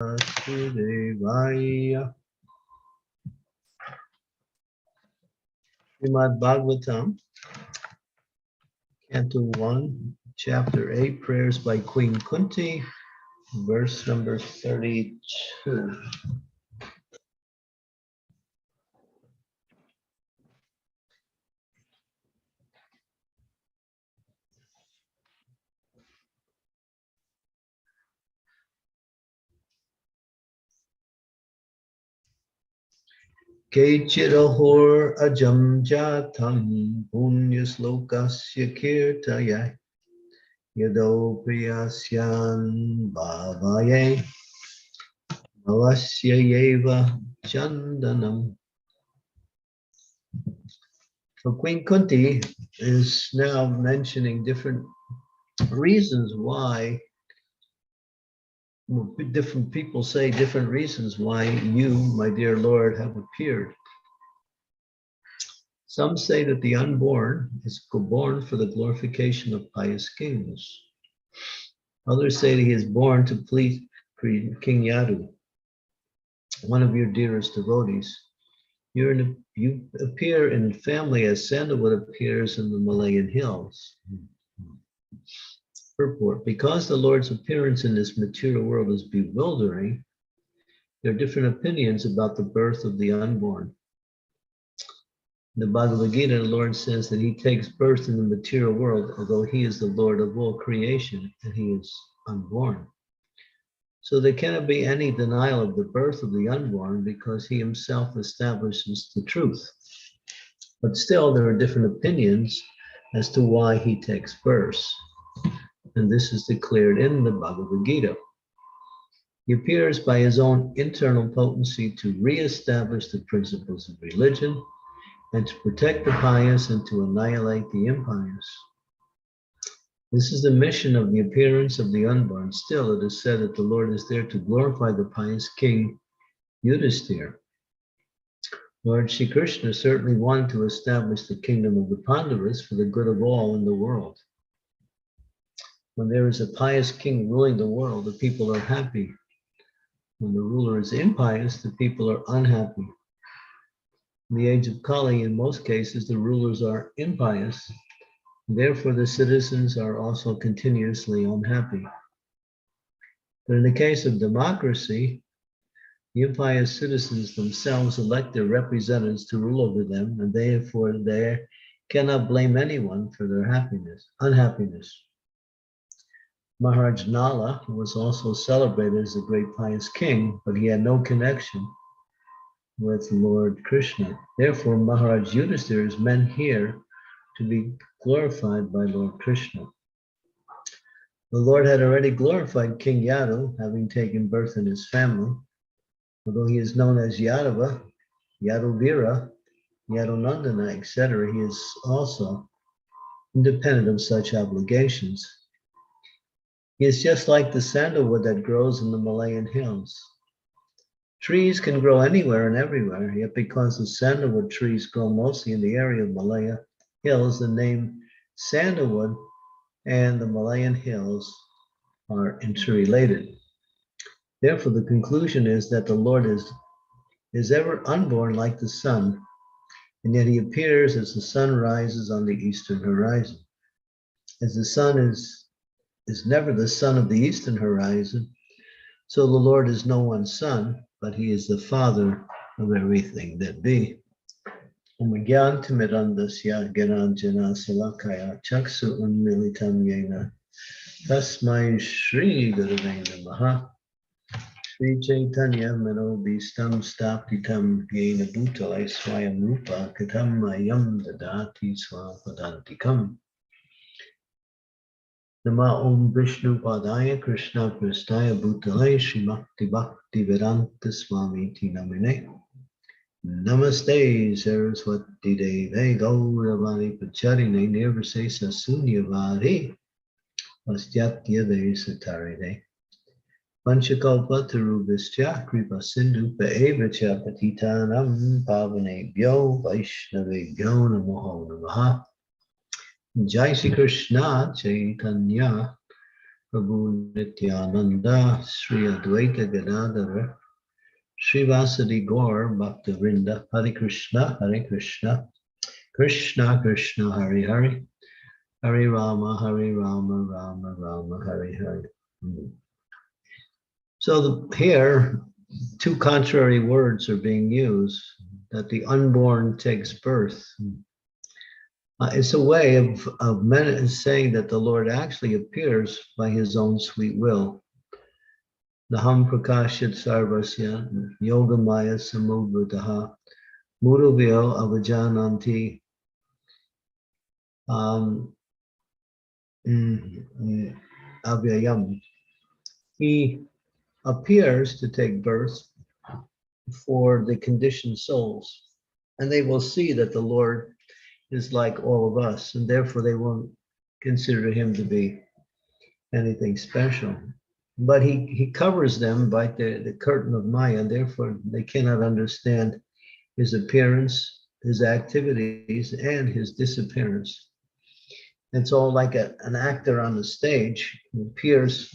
Vasudevaya. Srimad Bhagavatam, Canto 1, Chapter 8, Prayers by Queen Kunti, verse number 32. Kechirahor ajam jatam punyaslokasya kirtaya yado priyasyan bhavaye bhavasya yeva chandanam. So Queen Kunti is now mentioning different reasons why different people say different reasons why you, my dear Lord, have appeared. Some say that the unborn is born for the glorification of pious kings. Others say that he is born to please King Yadu, one of your dearest devotees. You appear in family as sandalwood appears in the Malayan hills. Purport: because the Lord's appearance in this material world is bewildering, there are different opinions about the birth of the unborn. In the Bhagavad Gita, the Lord says that he takes birth in the material world, although he is the Lord of all creation and he is unborn. So there cannot be any denial of the birth of the unborn because he himself establishes the truth. But still, there are different opinions as to why he takes birth. And this is declared in the Bhagavad Gita. He appears by his own internal potency to reestablish the principles of religion and to protect the pious and to annihilate the impious. This is the mission of the appearance of the unborn. Still, it is said that the Lord is there to glorify the pious king Yudhisthira. Lord Shri Krishna certainly wanted to establish the kingdom of the Pandavas for the good of all in the world. When there is a pious king ruling the world, the people are happy. When the ruler is impious, the people are unhappy. In the age of Kali, in most cases, the rulers are impious. Therefore, the citizens are also continuously unhappy. But in the case of democracy, the impious citizens themselves elect their representatives to rule over them, and therefore they cannot blame anyone for their unhappiness. Maharaj Nala was also celebrated as a great pious king, but he had no connection with Lord Krishna. Therefore, Maharaj Yudhisthira is meant here to be glorified by Lord Krishna. The Lord had already glorified King Yadu, having taken birth in his family. Although he is known as Yadava, Yaduvira, Yadunandana, etc., he is also independent of such obligations. He is just like the sandalwood that grows in the Malayan hills. Trees can grow anywhere and everywhere, yet because the sandalwood trees grow mostly in the area of Malaya hills, the name sandalwood and the Malayan hills are interrelated. Therefore, the conclusion is that the Lord is ever unborn like the sun, and yet he appears as the sun rises on the eastern horizon. As the sun is never the sun of the eastern horizon, so the Lord is no one's son, but he is the father of everything that be. Omagyantimirandasya Garanjana Salakaya Chaksu Unmilitam Yena Tasmai Shri Gurave Namaha Sri Chaitanya Manobhistam Staptitam Yena Bhutale Swayam Rupa Katam Mayam Dadati Swapadantikam. Nama Om Vishnu Padaya Krishna Prastaya Bhutale Srimakti Bhakti Vedanta Swami Tinamine Namaste Saraswati Deve Gauravani Pacharine Nirvasesa Sunyavadi Vastyatya De Satarine Panchakalpa Tarubhistya Kripa Sindhu Paevacha Patitanam Pavanebhyo Vaishnavebhyo Namo Namaha. Jai Shri Krishna Chaitanya Prabhu Nityananda, Sri Advaita Gadadhara, Srivasadi Gaur Bhaktivinoda, Hare Krishna, Krishna Krishna, Hare Hare, Hare Rama, Rama Rama, Hare Hare. So here, two contrary words are being used, that the unborn takes birth. It's a way of saying that the Lord actually appears by his own sweet will. Naham prakashit sarvasya yogamaya samudvataha muruvyo avajananti avyayam. He appears to take birth for the conditioned souls, and they will see that the Lord is like all of us, and therefore they won't consider him to be anything special. But he covers them by the curtain of Maya, and therefore they cannot understand his appearance, his activities, and his disappearance. It's all like an actor on the stage who appears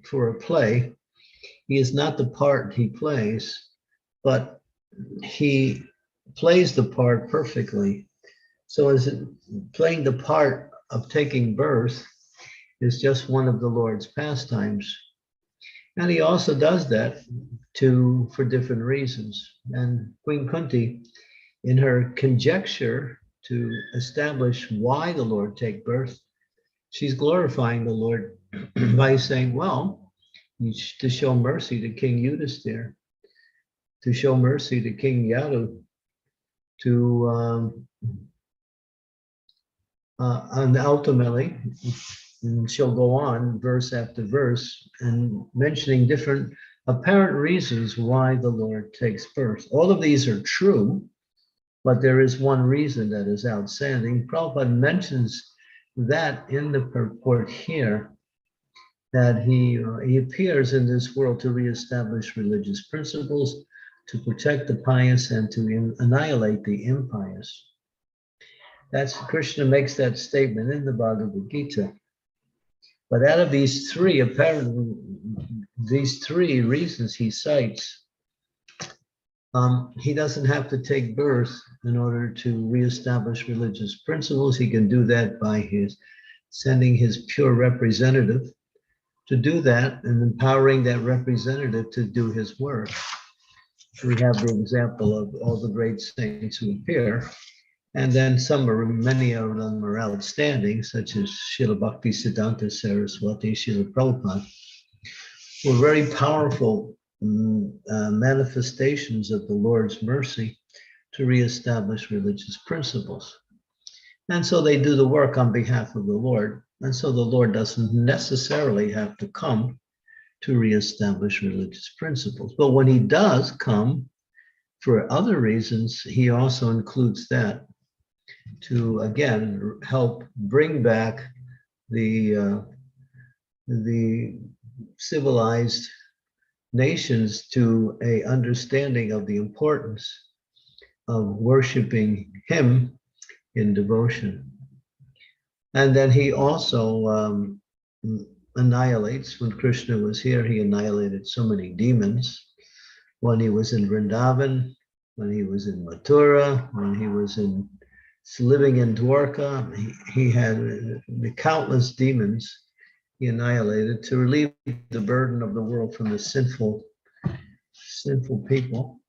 for a play. He is not the part he plays, but he plays the part perfectly. So as playing the part of taking birth is just one of the Lord's pastimes. And he also does that for different reasons. And Queen Kunti, in her conjecture to establish why the Lord take birth, she's glorifying the Lord by saying, well, to show mercy to King Yudhisthira, to show mercy to King Yadu, and ultimately, and she'll go on verse after verse and mentioning different apparent reasons why the Lord takes birth. All of these are true, but there is one reason that is outstanding. Prabhupada mentions that in the purport here, that he appears in this world to reestablish religious principles, to protect the pious, and to annihilate the impious. Krishna makes that statement in the Bhagavad Gita. But out of these three reasons he cites, he doesn't have to take birth in order to reestablish religious principles. He can do that by sending his pure representative to do that and empowering that representative to do his work. We have the example of all the great saints who appear, and then many of them are outstanding, such as Srila Bhaktisiddhanta Saraswati, Srila Prabhupada, were very powerful manifestations of the Lord's mercy to reestablish religious principles. And so they do the work on behalf of the Lord. And so the Lord doesn't necessarily have to come to reestablish religious principles. But when he does come for other reasons, he also includes that to, again, help bring back the civilized nations to an understanding of the importance of worshiping him in devotion. And then he also annihilates, when Krishna was here, he annihilated so many demons. When he was in Vrindavan, when he was in Mathura, when he was living in Dwarka, he had the countless demons he annihilated to relieve the burden of the world from the sinful people.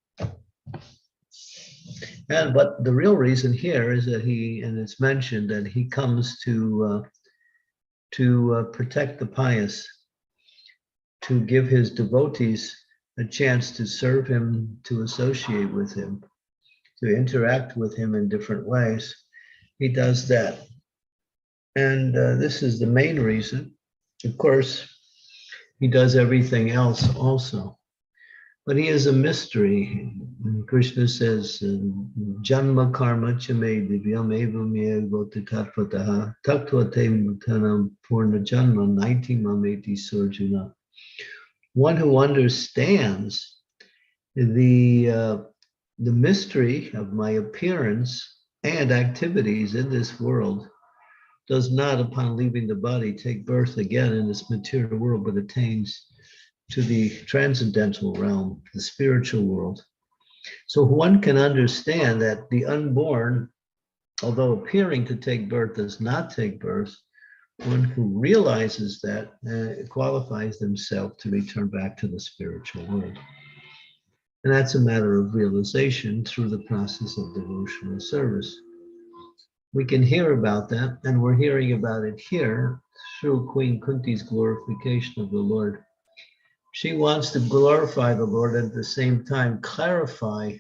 But the real reason here is that and it's mentioned that he comes to protect the pious, to give his devotees a chance to serve him, to associate with him, to interact with him in different ways. He does that. And this is the main reason. Of course, he does everything else also. But he is a mystery. Krishna says, Janma karma chame divyam evam yevoti tattvataha tattvate mutanam purna janma naiti mameti surjuna. One who understands the mystery of my appearance and activities in this world does not, upon leaving the body, take birth again in this material world, but attains to the transcendental realm, the spiritual world. So one can understand that the unborn, although appearing to take birth, does not take birth. One who realizes that qualifies themselves to return back to the spiritual world. And that's a matter of realization through the process of devotional service. We can hear about that, and we're hearing about it here through Queen Kunti's glorification of the Lord. She wants to glorify the Lord and at the same time clarify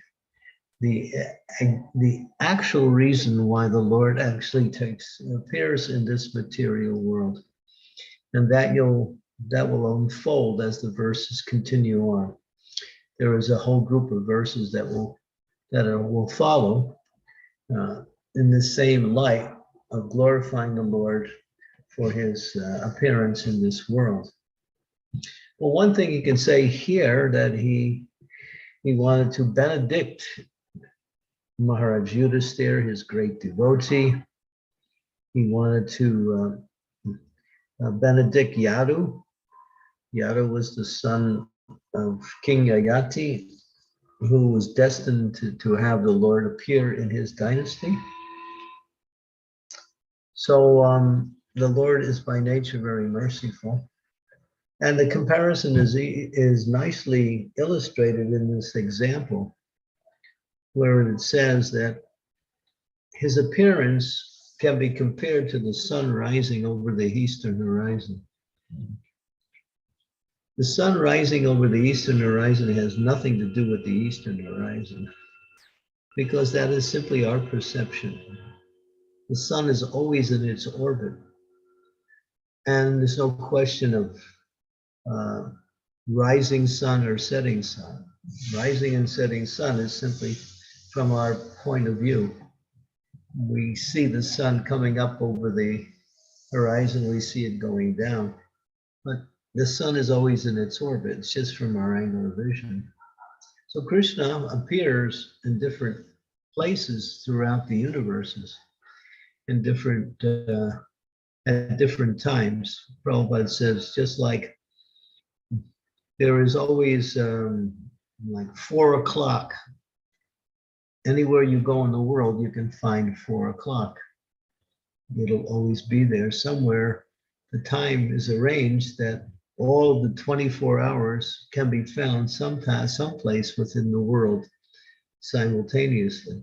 the actual reason why the Lord actually appears in this material world. And that will unfold as the verses continue on. There is a whole group of verses that will follow in the same light of glorifying the Lord for his appearance in this world. Well, one thing you can say here that he wanted to benedict Maharaj Yudhisthira, his great devotee. He wanted to benedict Yadu. Yadu was the son of King Yayati, who was destined to have the Lord appear in his dynasty. So the Lord is by nature very merciful. And the comparison is nicely illustrated in this example, where it says that his appearance can be compared to the sun rising over the eastern horizon. The sun rising over the eastern horizon has nothing to do with the eastern horizon, because that is simply our perception. The sun is always in its orbit, and there's no question of rising sun or setting sun. Rising and setting sun is simply from our point of view. We see the sun coming up over the horizon, we see it going down, but the sun is always in its orbit. It's just from our angle of vision. So Krishna appears in different places throughout the universes, in at different times. Prabhupada says, just like there is always like 4 o'clock. Anywhere you go in the world, you can find 4 o'clock. It'll always be there somewhere. The time is arranged that all the 24 hours can be found someplace within the world simultaneously.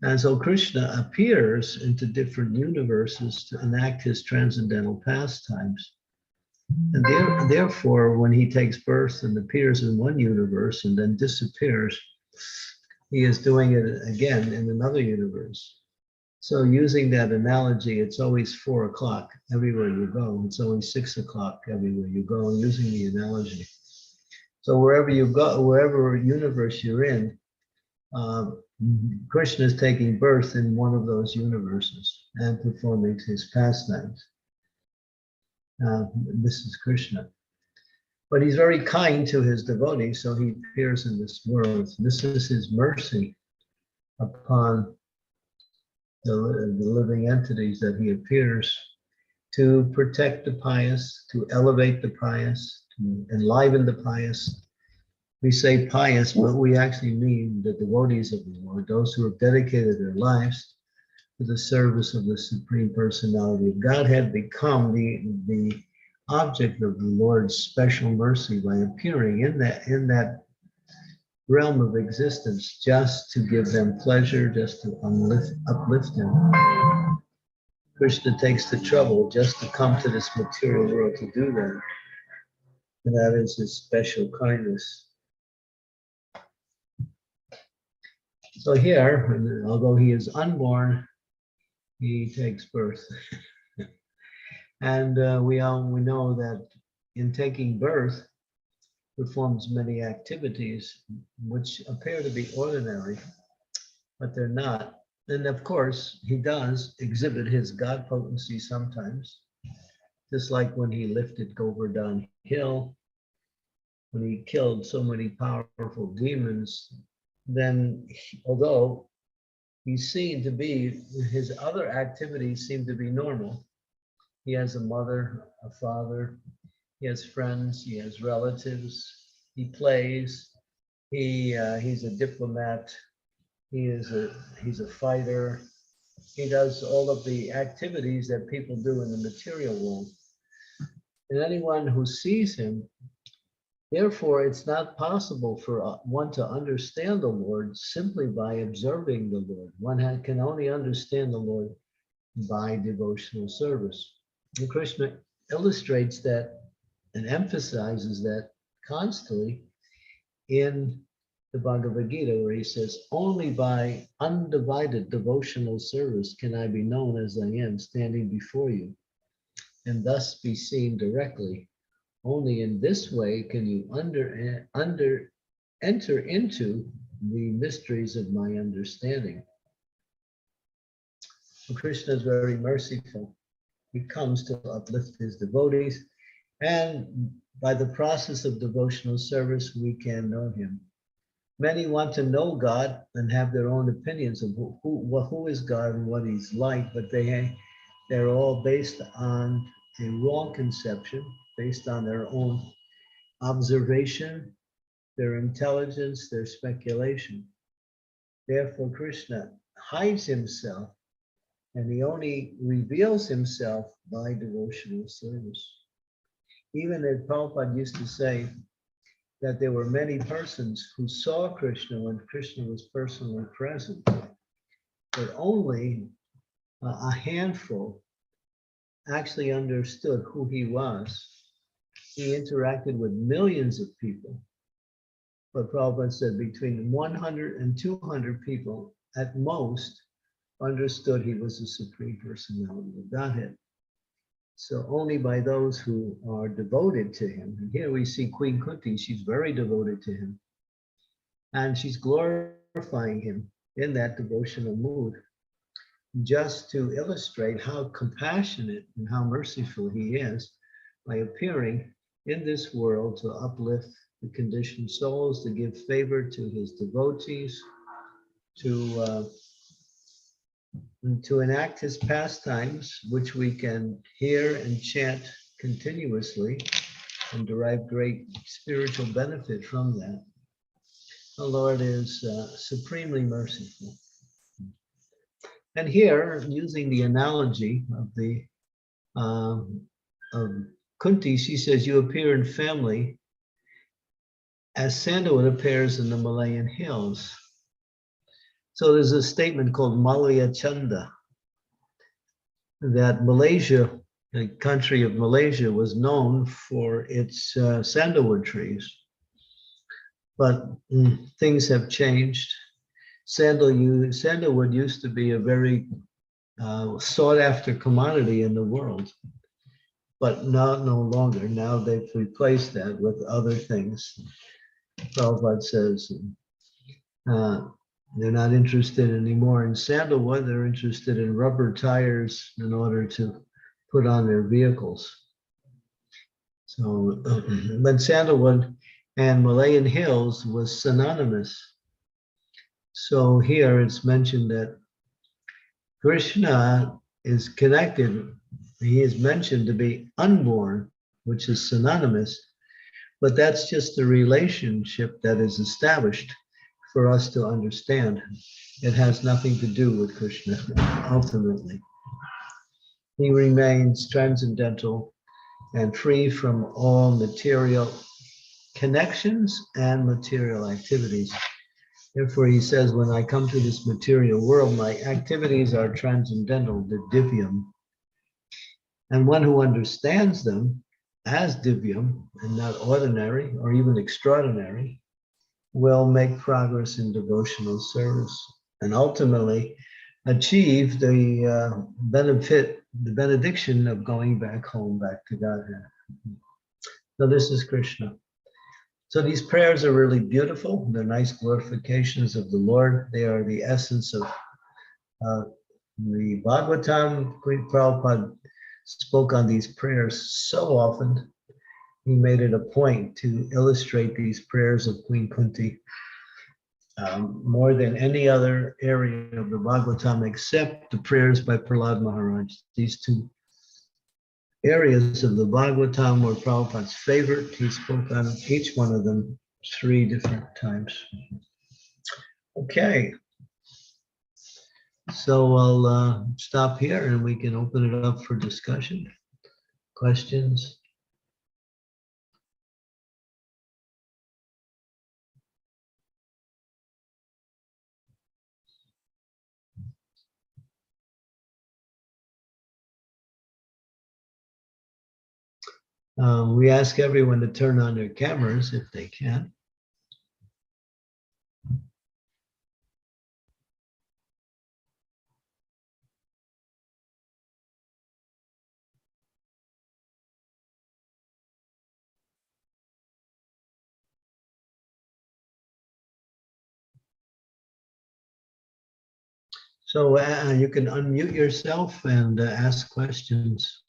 And so Krishna appears into different universes to enact his transcendental pastimes. And therefore, when he takes birth and appears in one universe and then disappears, he is doing it again in another universe. So using that analogy, it's always 4 o'clock everywhere you go. It's always 6 o'clock everywhere you go, using the analogy. So wherever you go, wherever universe you're in, Krishna is taking birth in one of those universes and performing his pastimes. This is Krishna. But he's very kind to his devotees, so he appears in this world. This is his mercy upon the living entities, that he appears to protect the pious, to elevate the pious, to enliven the pious. We say pious, but we actually mean the devotees of the Lord, those who have dedicated their lives to the service of the Supreme Personality of Godhead, become the object of the Lord's special mercy by appearing in that realm of existence, just to give them pleasure, just to uplift them. Krishna takes the trouble just to come to this material world to do that. And that is his special kindness. So here, although he is unborn, he takes birth. And we know that in taking birth, performs many activities which appear to be ordinary, but they're not. And of course, he does exhibit his God potency sometimes, just like when he lifted Govardhan Hill, when he killed so many powerful demons. Then, although he's seen to be, his other activities seem to be normal. He has a mother, a father, he has friends, he has relatives, he plays, he's a diplomat, he's a fighter, he does all of the activities that people do in the material world. And anyone who sees him, therefore, it's not possible for one to understand the Lord simply by observing the Lord. One can only understand the Lord by devotional service. And Krishna illustrates that and emphasizes that constantly in the Bhagavad Gita, where he says, only by undivided devotional service can I be known as I am standing before you, and thus be seen directly. Only in this way can you enter into the mysteries of my understanding. So Krishna is very merciful. He comes to uplift his devotees, and by the process of devotional service, we can know him. Many want to know God and have their own opinions of who is God and what he's like, but they're all based on a wrong conception, based on their own observation, their intelligence, their speculation. Therefore, Krishna hides himself, and he only reveals himself by devotional service. Even as Prabhupada used to say that there were many persons who saw Krishna when Krishna was personally present, but only a handful actually understood who he was. He interacted with millions of people, but Prabhupada said between 100 and 200 people at most understood he was the Supreme Personality of Godhead. So only by those who are devoted to him. And here we see Queen Kunti, she's very devoted to him. And she's glorifying him in that devotional mood, just to illustrate how compassionate and how merciful he is by appearing in this world to uplift the conditioned souls, to give favor to his devotees, to enact his pastimes, which we can hear and chant continuously and derive great spiritual benefit from that. The Lord is supremely merciful. And here, using the analogy of Kunti, she says, you appear in family as sandalwood appears in the Malayan hills. So there's a statement called Malaya Chanda, that Malaysia, the country of Malaysia, was known for its sandalwood trees. But things have changed. Sandalwood used to be a very sought after commodity in the world, but no longer. Now they've replaced that with other things. Prabhupada says they're not interested anymore in sandalwood, they're interested in rubber tires in order to put on their vehicles. So, but sandalwood and Malayan hills was synonymous. So here it's mentioned that Krishna is connected, he is mentioned to be unborn, which is synonymous, but that's just the relationship that is established for us to understand. It has nothing to do with Krishna, ultimately. He remains transcendental and free from all material connections and material activities. Therefore, he says, when I come to this material world, my activities are transcendental, the divyam. And one who understands them as divyam and not ordinary or even extraordinary will make progress in devotional service and ultimately achieve the benediction of going back home, back to Godhead. So this is Krishna. So these prayers are really beautiful. They're nice glorifications of the Lord. They are the essence of the Bhagavatam. Queen Prabhupada spoke on these prayers so often. He made it a point to illustrate these prayers of Queen Kunti more than any other area of the Bhagavatam except the prayers by Prahlad Maharaj. These two areas of the Bhagavatam were Prabhupada's favorite. He spoke on each one of them 3 different times. Okay, so I'll stop here and we can open it up for discussion, questions. We ask everyone to turn on their cameras if they can. So you can unmute yourself and ask questions.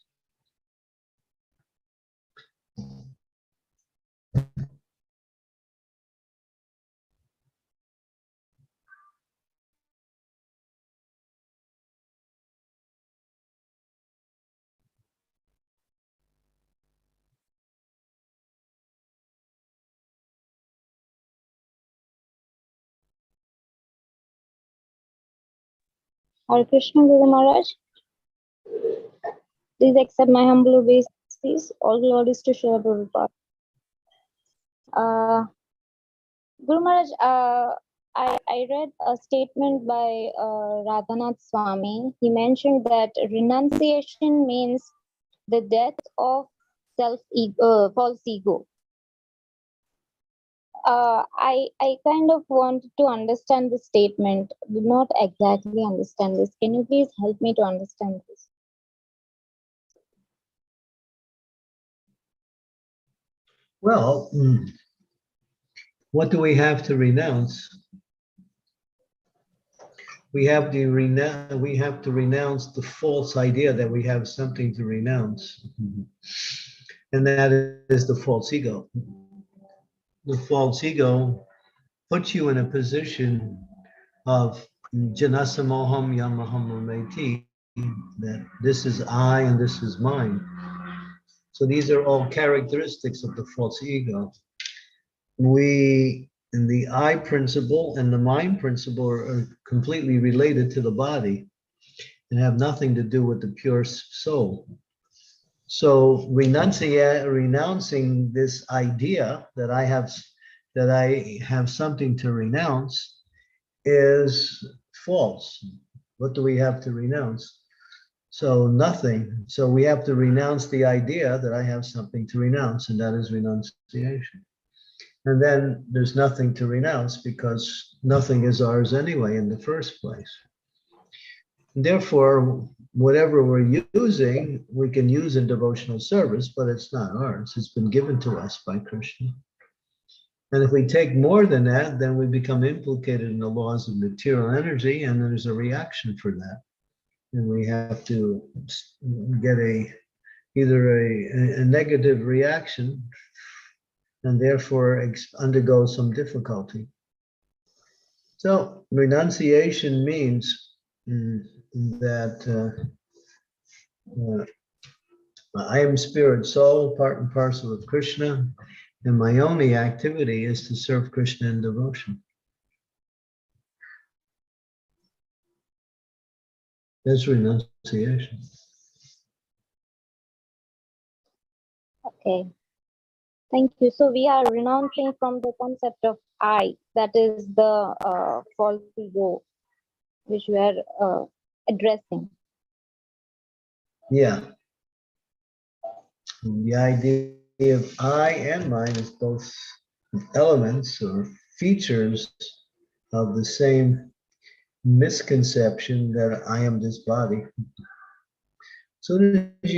Hare Krishna Guru Maharaj, please accept my humble obeisances. All glories to Srila Prabhupada. Guru Maharaj, I read a statement by Radhanath Swami. He mentioned that renunciation means the death of false ego. I kind of wanted to understand the statement. Did not exactly understand this. Can you please help me to understand this? Well, what do we have to renounce? We have to renounce the false idea that we have something to renounce. And that is the false ego. The false ego puts you in a position of janasamoham yamaham rameti, that this is I and this is mine. So these are all characteristics of the false ego. We, in the I principle and the mind principle, are completely related to the body and have nothing to do with the pure soul. So renouncing this idea that I have something to renounce is false. What do we have to renounce? So nothing. So we have to renounce the idea that I have something to renounce, and that is renunciation. And then there's nothing to renounce because nothing is ours anyway in the first place. And therefore, whatever we're using, we can use in devotional service, but it's not ours. It's been given to us by Krishna. And if we take more than that, then we become implicated in the laws of material energy, and there's a reaction for that. And we have to get either a negative reaction and therefore undergo some difficulty. So renunciation means that I am spirit soul, part and parcel of Krishna, and my only activity is to serve Krishna in devotion. That's renunciation. Okay. Thank you. So we are renouncing from the concept of I, that is the false ego, which we are addressing. Yeah. The idea of I and mine is both elements or features of the same misconception that I am this body. Soon as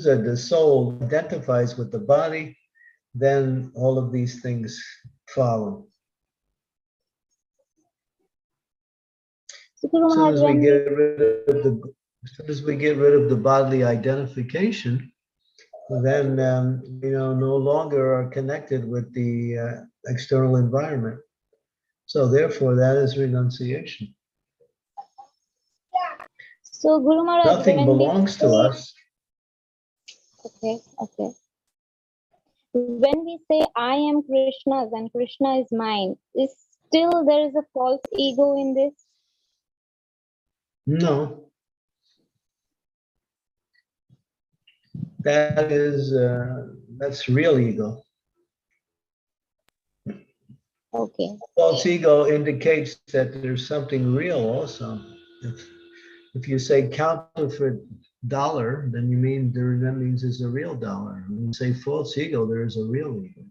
the soul identifies with the body, then all of these things follow. So, Guru Maharaj, As soon as we get rid of the bodily identification, then we no longer are connected with the external environment. So therefore, that is renunciation. So Guru Maharaj, Nothing when we belongs to say, us. okay. When we say I am Krishna's and Krishna is mine, is still there is a false ego in this? No, that is that's real ego. Okay. False ego indicates that there's something real also. If you say counterfeit dollar, then you mean that means it's a real dollar. When you say false ego, there is a real ego.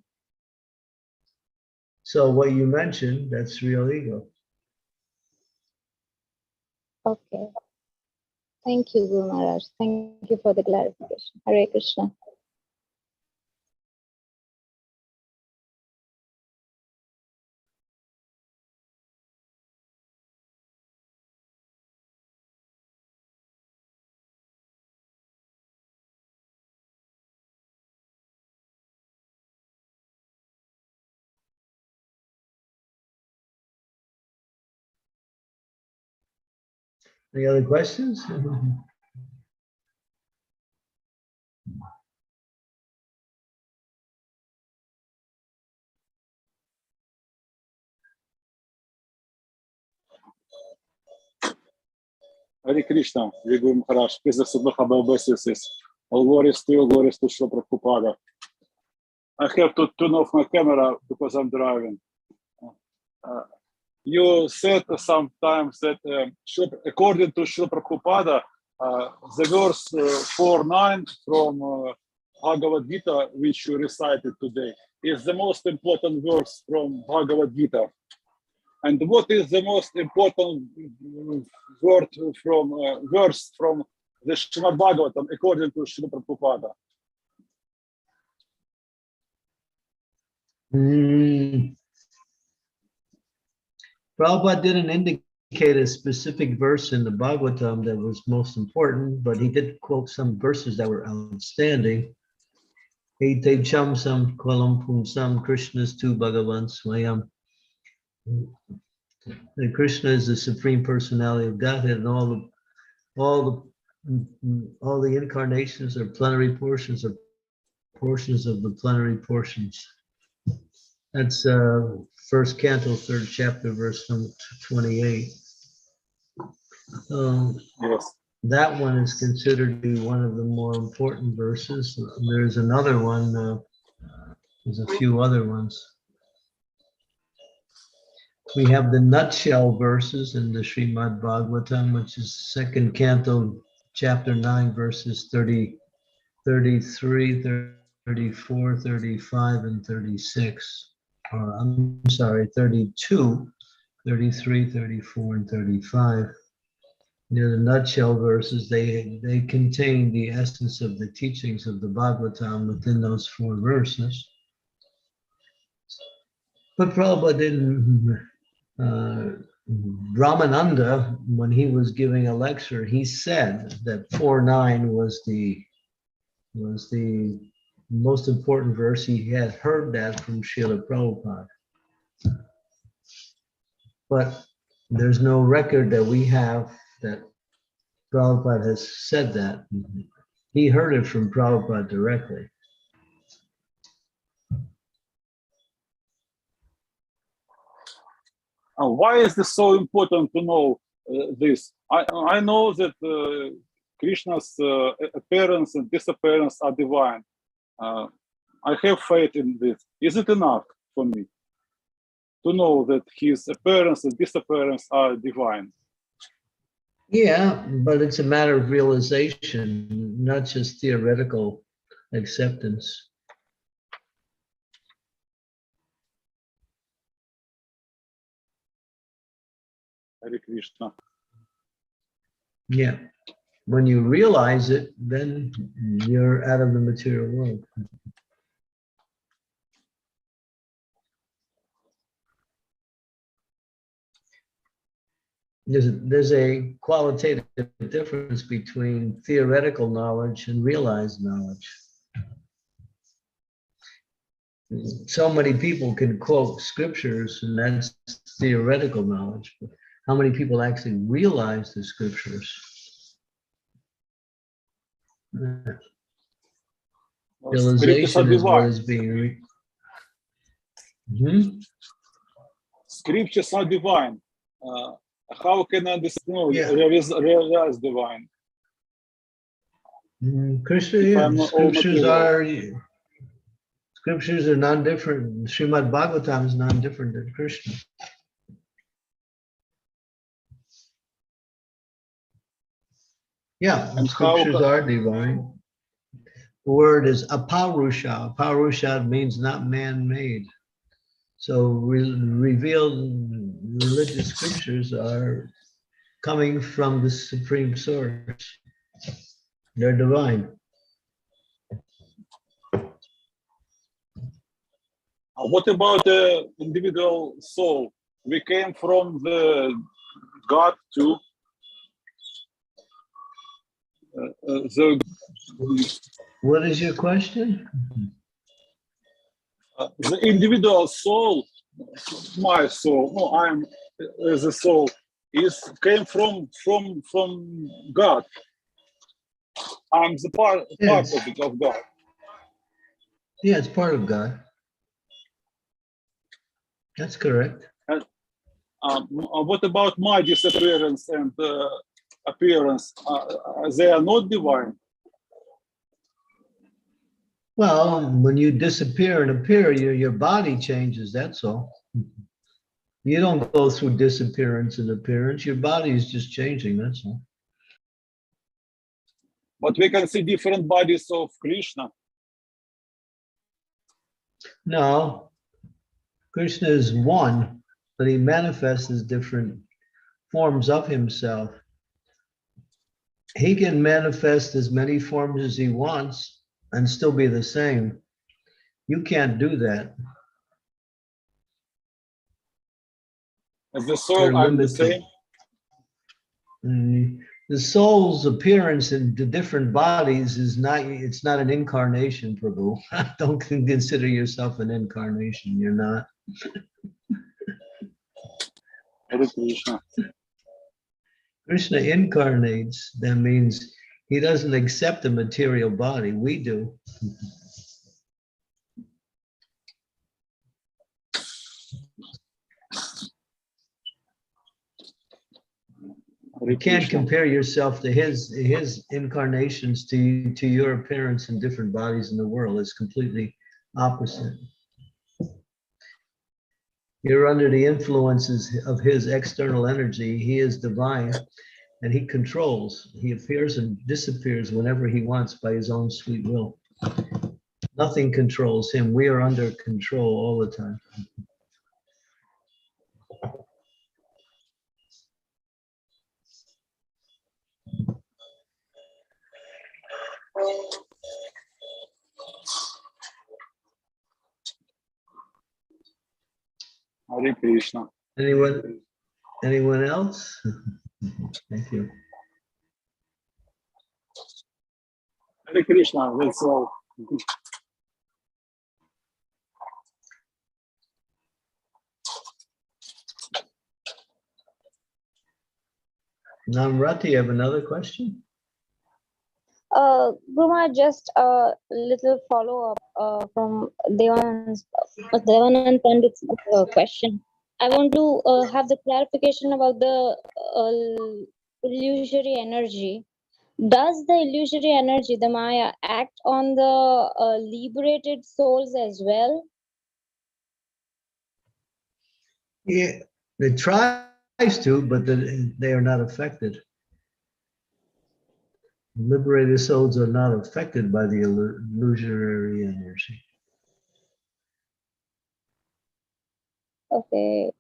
So what you mentioned, that's real ego. Okay. Thank you, Guru Maharaj. Thank you for the clarification. Hare Krishna. Any other questions? Hare Krishna, dear Guru Maharaj, peace of Subhaka obeisances. All glories to you, glories to Srila Prabhupada. I have to turn off my camera because I'm driving. You said sometimes that according to Srila Prabhupada, the verse 4:9 from Bhagavad Gita, which you recited today, is the most important verse from Bhagavad Gita. And what is the most important word from verse from the Srimad Bhagavatam according to Srila Prabhupada? Prabhupada didn't indicate a specific verse in the Bhagavatam that was most important, but he did quote some verses that were outstanding. Ete cham sam kwalam punsam Krishna's tu Bhagavan Swayam. And Krishna is the supreme personality of Godhead, and all the incarnations are plenary portions of the plenary portions. That's first canto, third chapter, verse number 28. Yes. That one is considered to be one of the more important verses. There's another one, there's a few other ones. We have the nutshell verses in the Srimad Bhagavatam, which is second canto, chapter 9, verses 30, 33, 34, 35, and 36. Or I'm sorry, 32, 33, 34, and 35. They're the nutshell verses. They contain the essence of the teachings of the Bhagavatam within those 4 verses. But Prabhupada didn't, Brahmananda, when he was giving a lecture, he said that 4:9 was the most important verse. He had heard that from Srila Prabhupada. But there's no record that we have that Prabhupada has said that. He heard it from Prabhupada directly. Why is this so important to know this? I know that Krishna's appearance and disappearance are divine. I have faith in this. Is it enough for me to know that his appearance and disappearance are divine? Yeah, but it's a matter of realization, not just theoretical acceptance. Hare Krishna. Yeah. When you realize it, then you're out of the material world. There's a qualitative difference between theoretical knowledge and realized knowledge. so many people can quote scriptures, and that's theoretical knowledge. But how many people actually realize the scriptures? Scriptures are Realization is what divine. is being. Hmm? Scriptures are divine. How can I understand? Yeah. Realize divine. Krishna, If I'm not all scriptures material. are non-different. Srimad Bhagavatam is non-different than Krishna. Yeah, And scriptures how? are divine. The word is aparusha. Aparusha means not man-made. So revealed religious scriptures are coming from the supreme source. They're divine. What about the individual soul? We came from the God to the What is your question? the individual soul. My soul. No, I'm the soul. Is came from God. I'm the part Yes. of it, of God. Yeah, it's part of God. That's correct. And what about my disappearance and appearance? They are not divine. Well, when you disappear and appear, your body changes, that's all. You don't go through disappearance and appearance. Your body is just changing, that's all. But we can see different bodies of Krishna. No, Krishna is one, but he manifests as different forms of himself. He can manifest as many forms as he wants and still be the same. You can't do that. As the You're soul, I'm the limited. same. The soul's appearance in the different bodies is not, it's not an incarnation, Prabhu. Don't consider yourself an incarnation. You're not. Hare Krishna. Krishna incarnates. That means he doesn't accept a material body. We do. You can't compare yourself to his incarnations to your appearance in different bodies in the world. It's completely opposite. You're under the influences of his external energy. He is divine and he controls. He appears and disappears whenever he wants by his own sweet will. Nothing controls him. We are under control all the time. Hare Krishna. Anyone else? Thank you. Hare Krishna, that's all. Namrata, you have another question? Guruma, just a little follow-up from Devanand Pandit's question. I want to have the clarification about the illusory energy. Does the illusory energy, the Maya, act on the liberated souls as well? Yeah, it tries to, but they are not affected. Liberated souls are not affected by the illusory energy. Okay.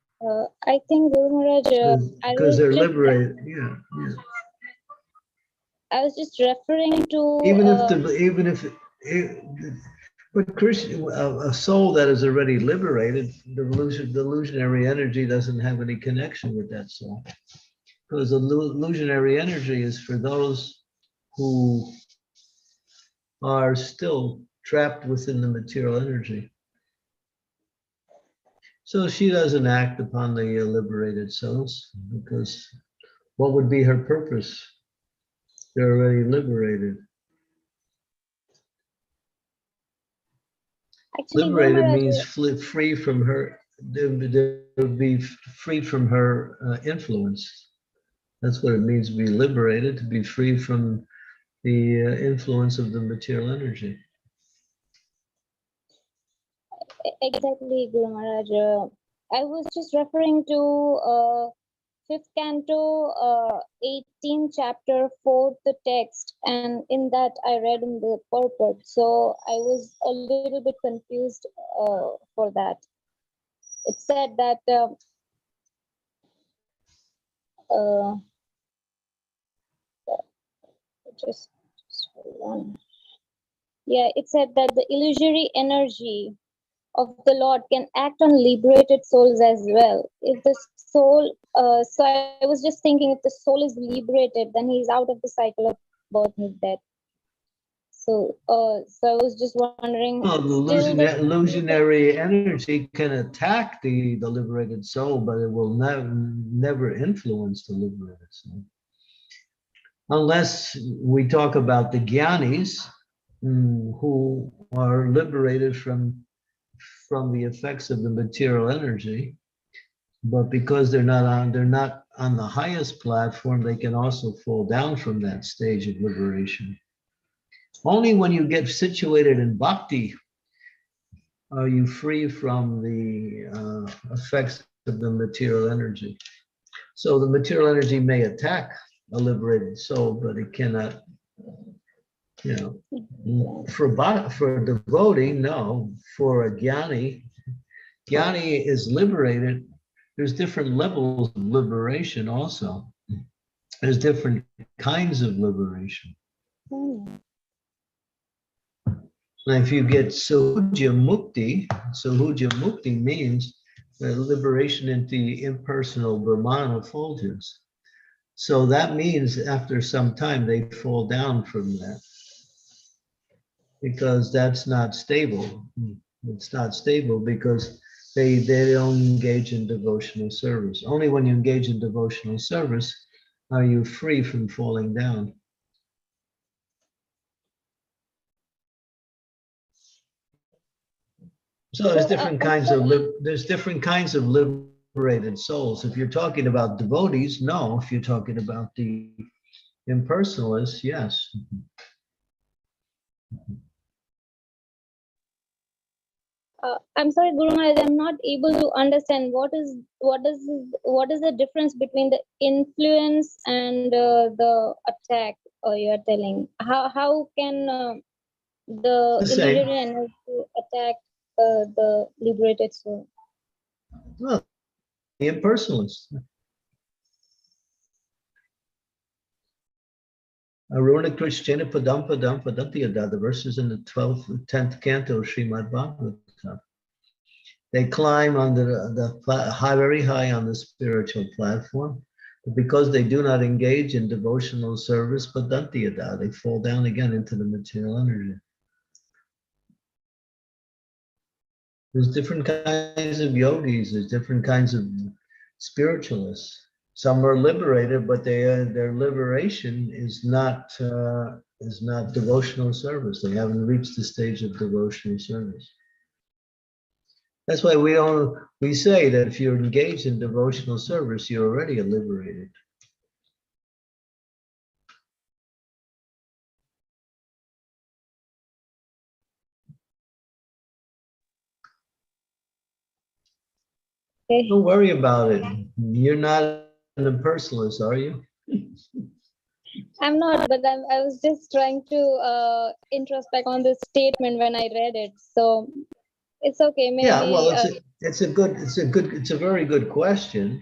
I think Guru Maharaj, Because they're liberated. Yeah, yeah. I was just referring to but Krishna, a soul that is already liberated, the illusionary energy doesn't have any connection with that soul. Because the illusionary energy is for those who are still trapped within the material energy. So she doesn't act upon the liberated souls, because what would be her purpose? They're already liberated. Actually, Guru Liberated Maharaj, means free from her, they would be free from her influence. That's what it means to be liberated, to be free from the influence of the material energy. exactly, Guru Maharaj. I was just referring to 5th canto, 18th chapter, 4th text, and in that I read in the purport. So I was a little bit confused for that. It said that uh, just hold on. Yeah, it said that the illusory energy of the Lord can act on liberated souls as well. If the soul, so I was just thinking, if the soul is liberated, then he's out of the cycle of birth and death. So, so I was just wondering. Well, the illusionary energy can attack the liberated soul, but it will never influence the liberated soul. Unless we talk about the jnanis, who are liberated from the effects of the material energy, but because they're not on the highest platform, they can also fall down from that stage of liberation. Only when you get situated in bhakti are you free from the effects of the material energy. So the material energy may attack a liberated soul, but it cannot, for a devotee, no. For a jnani is liberated. There's different levels of liberation also. There's different kinds of liberation. And if you get Sahuja Mukti means liberation into the impersonal Brahman effulgence. So that means after some time they fall down from that, because that's not stable. It's not stable because they don't engage in devotional service. Only when you engage in devotional service are you free from falling down. So there's different kinds of liberated souls. If you're talking about devotees, no. If you're talking about the impersonalists, yes. I'm sorry, Guru Maharaj, I'm not able to understand what is the difference between the influence and the attack you are telling. How can the illusory energy attack the liberated soul? Well, the impersonalists. Aruna Krishna Padam Padam Padantiyada, the verses in the 12th, 10th canto of Srimad Bhagavatam. They climb on the very high on the spiritual platform, but because they do not engage in devotional service, Padantiyada, they fall down again into the material energy. There's different kinds of yogis, there's different kinds of spiritualists. Some are liberated, but their liberation is not devotional service. They haven't reached the stage of devotional service. That's why we say that if you're engaged in devotional service, you're already liberated. Okay. Don't worry about it. You're not an impersonalist, are you? I'm not, but I was just trying to introspect on this statement when I read it. So it's okay. Maybe. Yeah, well, it's a very good question,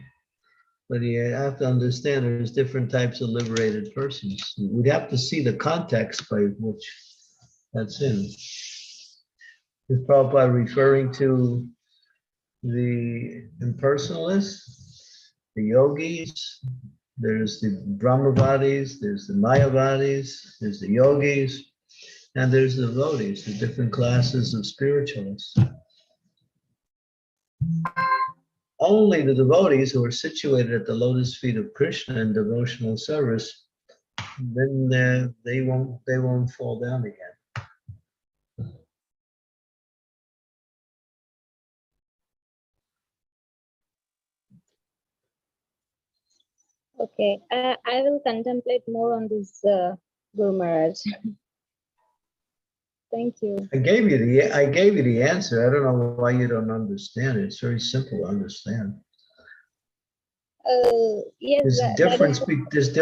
but you have to understand there's different types of liberated persons. We'd have to see the context by which that's in. Is Prabhupada referring to the impersonalists, the yogis? There's the Brahmavadis, there's the Mayavadis, there's the yogis, and there's the devotees, the different classes of spiritualists. only the devotees who are situated at the lotus feet of Krishna in devotional service, then they won't fall down again. Okay, I will contemplate more on this, Guru Maharaj. Thank you. I gave you the answer. I don't know why you don't understand it. It's very simple to understand. Yes, There's that difference. is, There's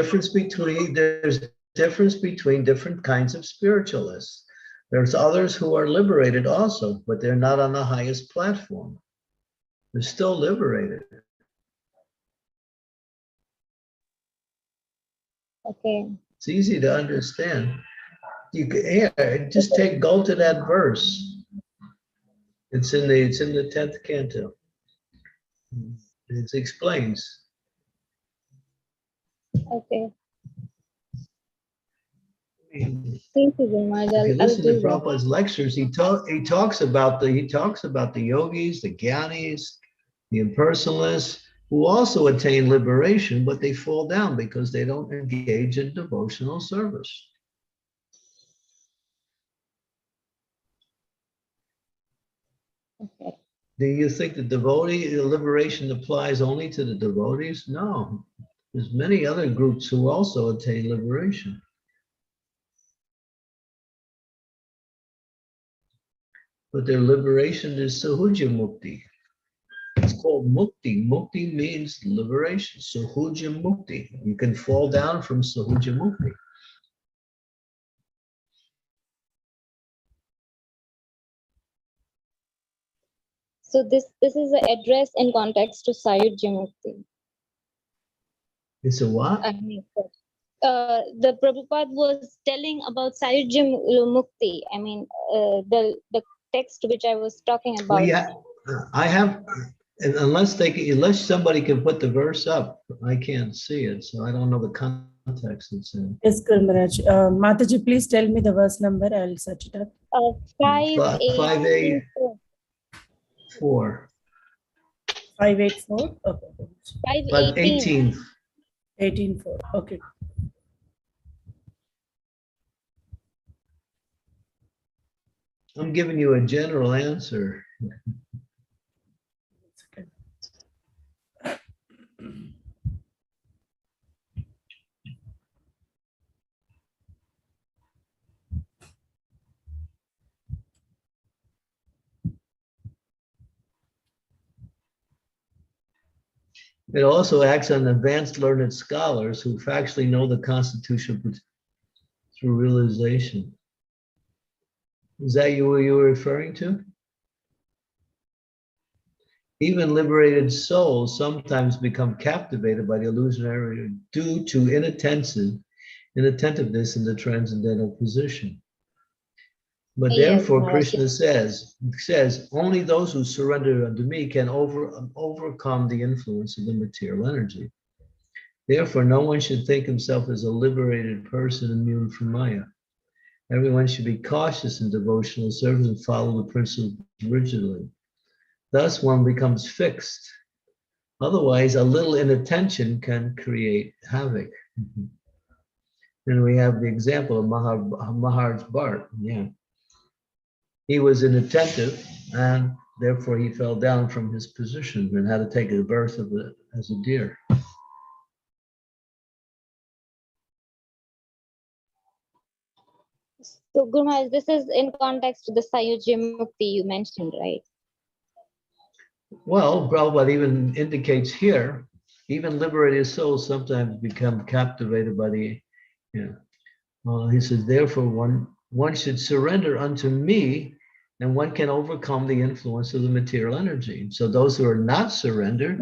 difference between different kinds of spiritualists. There's others who are liberated also, but they're not on the highest platform. They're still liberated. okay. It's easy to understand. You can, yeah, just go to that verse. It's in the 10th canto. It explains. Okay. If Thank you, Guru Maharaj. you I'll listen to do that. Prabhupada's lectures, he talks about the yogis, the jnanis, the impersonalists, who also attain liberation, but they fall down because they don't engage in devotional service. Okay. Do you think the devotee liberation applies only to the devotees? No. There's many other groups who also attain liberation. But their liberation is Sahuja Mukti. It's called Mukti. Mukti means liberation. Sahuja Mukti. You can fall down from Sahuja Mukti. So this is an address in context to Sayujya Mukti. It's a what? I mean, the Prabhupada was telling about Sayujya Mukti. I mean, the text which I was talking about. Well, yeah, I have, unless somebody can put the verse up, I can't see it, so I don't know the context it's in. Yes, Guru Maharaj. Mataji, please tell me the verse number. I'll search it up. 584. 584. 584. Okay. 518. 18.4. Okay. I'm giving you a general answer. It also acts on advanced learned scholars who actually know the Constitution through realization. Is that what you were referring to? Even liberated souls sometimes become captivated by the illusionary due to inattentiveness in the transcendental position. But Yes, therefore, Maharaj. Krishna says, only those who surrender unto me can overcome the influence of the material energy. Therefore, no one should think himself as a liberated person immune from Maya. Everyone should be cautious in devotional service and follow the principles rigidly. Thus, one becomes fixed. Otherwise, a little inattention can create havoc. And we have the example of Maharaj Bharat. Yeah. He was inattentive, and therefore he fell down from his position and had to take a birth as a deer. So, Guru Maharaj, this is in context to the Sayujya Mukti you mentioned, right? Well, Prabhupada even indicates here, even liberated souls sometimes become captivated by he says, therefore one should surrender unto me, and one can overcome the influence of the material energy. So those who are not surrendered,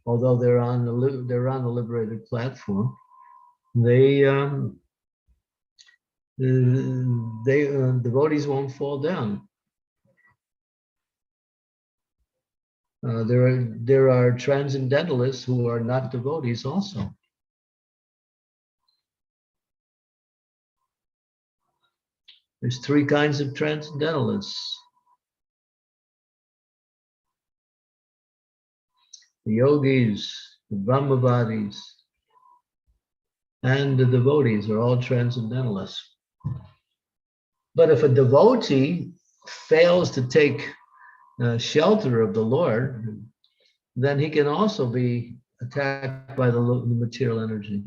although they're on the liberated platform, devotees won't fall down. There are transcendentalists who are not devotees also. There's three kinds of transcendentalists. the yogis, the Brahmavadis, and the devotees are all transcendentalists. But if a devotee fails to take shelter of the Lord, then he can also be attacked by the material energy.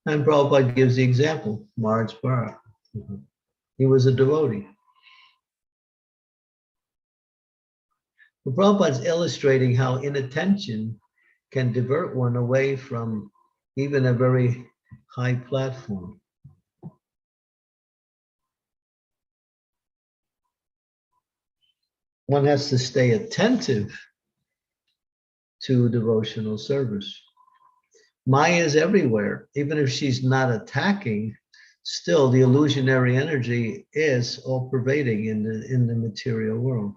And Prabhupada gives the example, Maharaj Bharat. He was a devotee. The Prabhupada is illustrating how inattention can divert one away from even a very high platform. One has to stay attentive to devotional service. Maya is everywhere. Even if she's not attacking, still the illusionary energy is all pervading in the material world.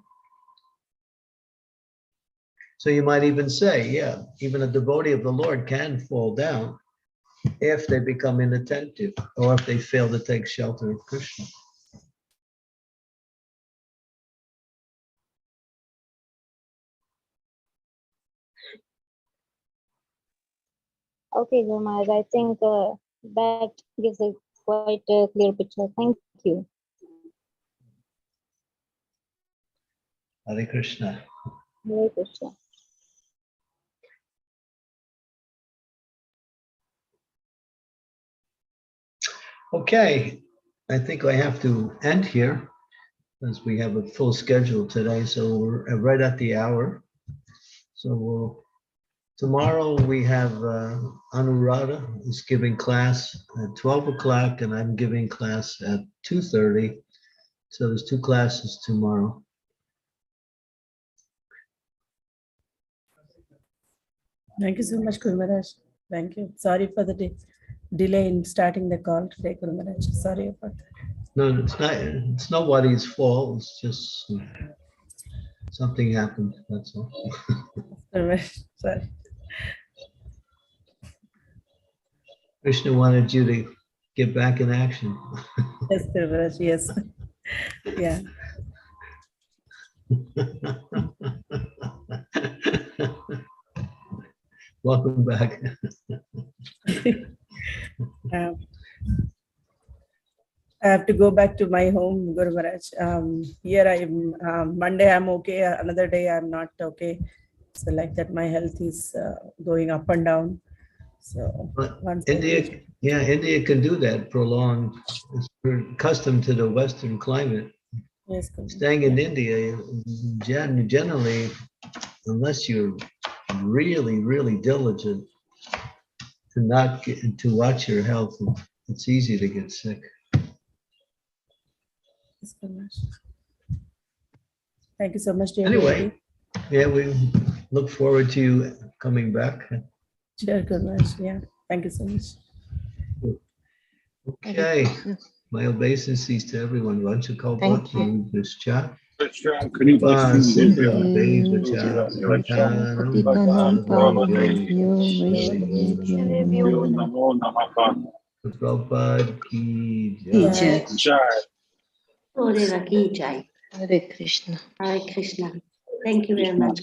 So you might even say, yeah, even a devotee of the Lord can fall down if they become inattentive or if they fail to take shelter of Krishna. Okay, Guru Maharaj, I think that gives a quite a clear picture. Thank you. Hare Krishna. Hare Krishna. Okay, I think I have to end here as we have a full schedule today. So we're right at the hour. So tomorrow we have Anuradha is giving class at 12 o'clock and I'm giving class at 2:30. So there's 2 classes tomorrow. Thank you so much, Guru Maharaj. Thank you. Sorry for the delay in starting the call today, Guru Maharaj. Sorry about that. No, it's nobody's fault. It's just something happened. That's all. Guru Maharaj, sorry. Krishna wanted you to get back in action. Yes, Guru Maharaj, yes. Yeah. Welcome back. I have to go back to my home, Guru Maharaj. Here I am, Monday I'm okay, another day I'm not okay. So like that, my health is going up and down. So once India, yeah, India can do that prolonged. We're accustomed to the Western climate. yes, Guru. Staying in India, generally, unless you're really, really diligent to not get, to watch your health, it's easy to get sick. Yes, Guru Maharaj. Thank you so much, dear. Anyway, yeah, we look forward to you coming back. Sure, Guru Maharaj. Yeah, thank you so much. Okay, my obeisances to everyone. Thank Prabhupada ki Jai. Jai. Hare Krishna. Hare Krishna. Thank you very much.